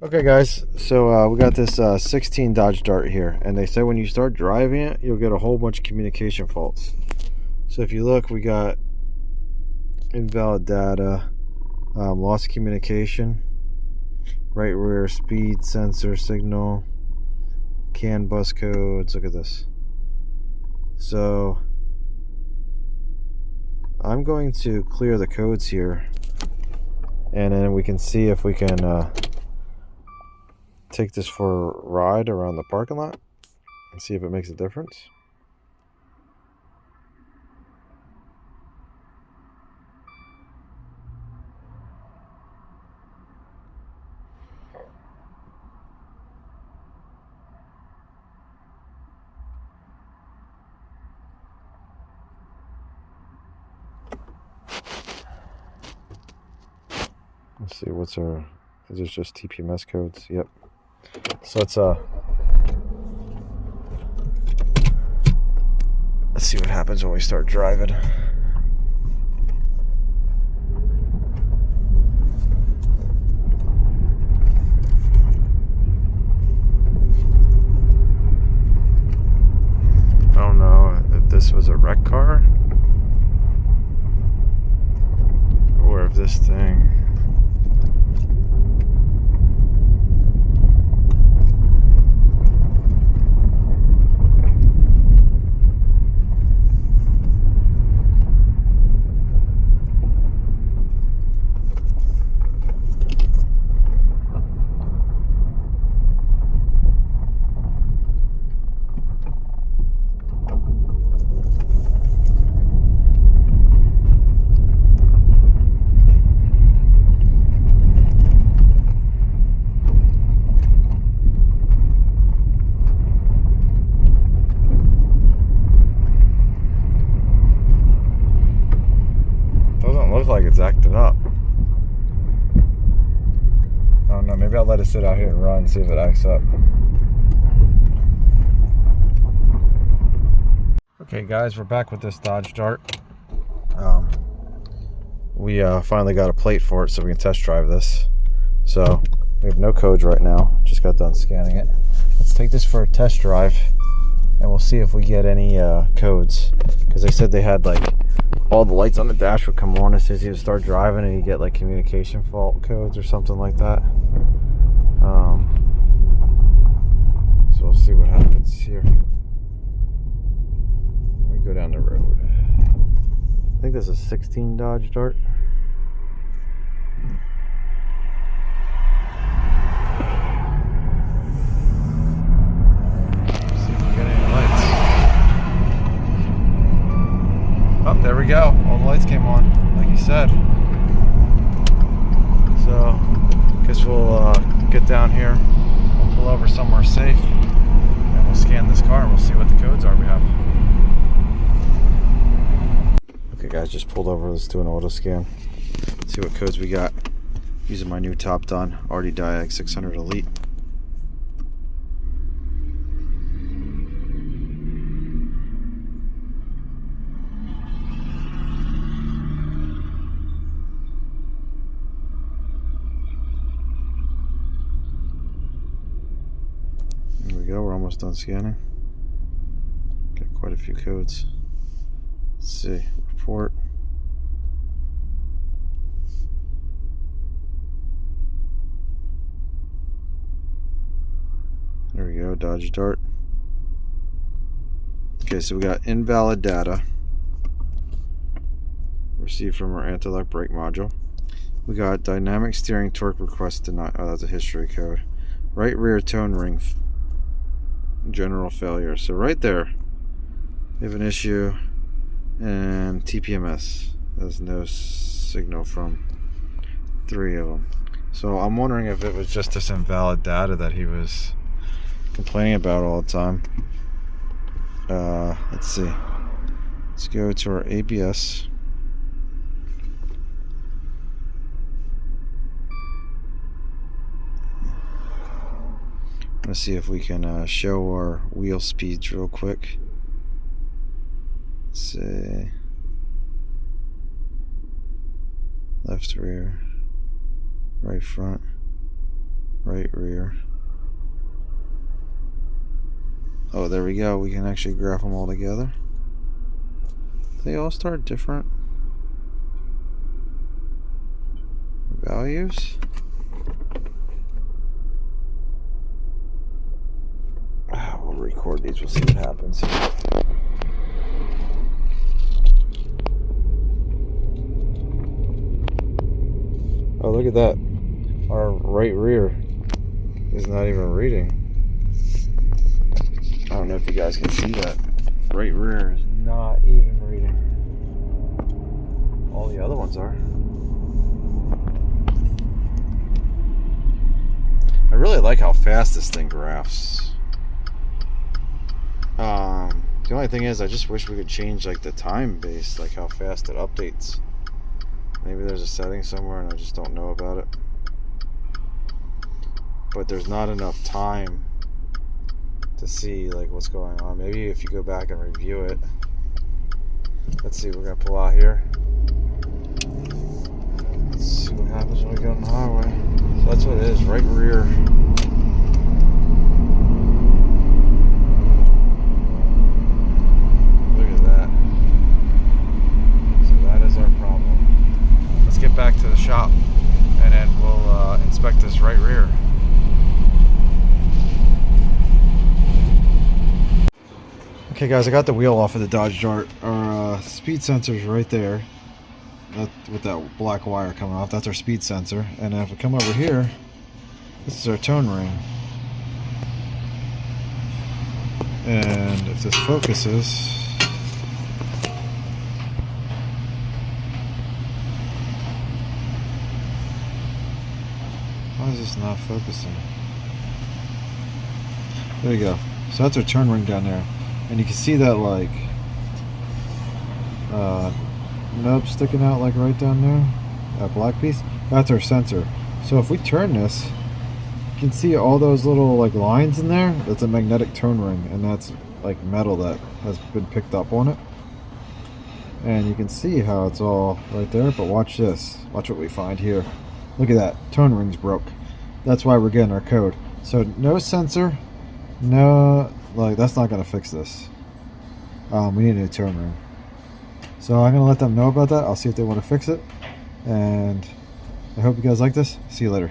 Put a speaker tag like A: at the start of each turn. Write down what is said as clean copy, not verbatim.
A: Okay guys, so we got this 16 Dodge Dart here, and they say when you start driving it, you'll get a whole bunch of communication faults. So if you look, we got invalid data, lost communication, right rear speed sensor signal, CAN bus codes. Look at this. So I'm going to clear the codes here, and then we can see if we can take this for a ride around the parking lot and see if it makes a difference. Let's see, what's our, is this just TPMS codes? Yep. So let's see what happens when we start driving. I don't know if this was a wreck car or if this thing. Looks like it's acted up. I don't know, maybe I'll let it sit out here and run, see if it acts up. Okay guys, we're back with this Dodge Dart. We finally got a plate for it so we can test drive this. So we have no codes right now, just got done scanning it. Let's take this for a test drive and we'll see if we get any codes, because they said they had like all the lights on the dash would come on as soon as you start driving, and you get like communication fault codes or something like that. So we'll see what happens here. We go down the road. I think this is 16 Dodge Dart. Oh, there we go. All the lights came on, like you said. So, guess we'll get down here. We'll pull over somewhere safe, and we'll scan this car, and we'll see what the codes are we have. Okay, guys, just pulled over. Let's do an auto scan. See what codes we got. Using my new TOPDON RD Diag 600 Elite. We're almost done scanning. Got quite a few codes. Let's see. Report. There we go. Dodge Dart. Okay, so we got invalid data received from our anti-lock brake module. We got dynamic steering torque request denied. Oh, that's a history code. Right rear tone ring general failure. So right there we have an issue, and TPMS. There's no signal from 3 of them. So I'm wondering if it was just this invalid data that he was complaining about all the time. Let's see. Let's go to our ABS. Let's see if we can show our wheel speeds real quick. Let's see. Left rear, right front. right rear. Oh, there we go. We can actually graph them all together. They all start different values. We'll record these. We'll see what happens. Oh, look at that. Our right rear is not even reading. I don't know if you guys can see that. Right rear is not even reading. All the other ones are. I really like how fast this thing graphs. The only thing is, I just wish we could change like the time based, like how fast it updates. Maybe there's a setting somewhere and I just don't know about it. But there's not enough time to see like what's going on. Maybe if you go back and review it. Let's see, we're gonna pull out here. Let's see what happens when we go on the highway. So that's what it is, right rear. Look at that. So that is our problem. Let's get back to the shop and then we'll inspect this right rear. Okay guys, I got the wheel off of the Dodge Dart. Our speed sensor's right there. With that black wire coming off, that's our speed sensor. And if we come over here, this is our tone ring. And if this focuses, why is this not focusing? There you go. So that's our turn ring down there. And you can see that like nub sticking out like right down there, that black piece. That's our sensor. So if we turn this, you can see all those little like lines in there. That's a magnetic tone ring, and that's like metal that has been picked up on it. And you can see how it's all right there. But watch this. Watch what we find here. Look at that. Tone ring's broke. That's why we're getting our code. So no sensor, no, like that's not gonna fix this. We need a new tone ring. So I'm gonna let them know about that. I'll see if they want to fix it. And I hope you guys like this. See you later.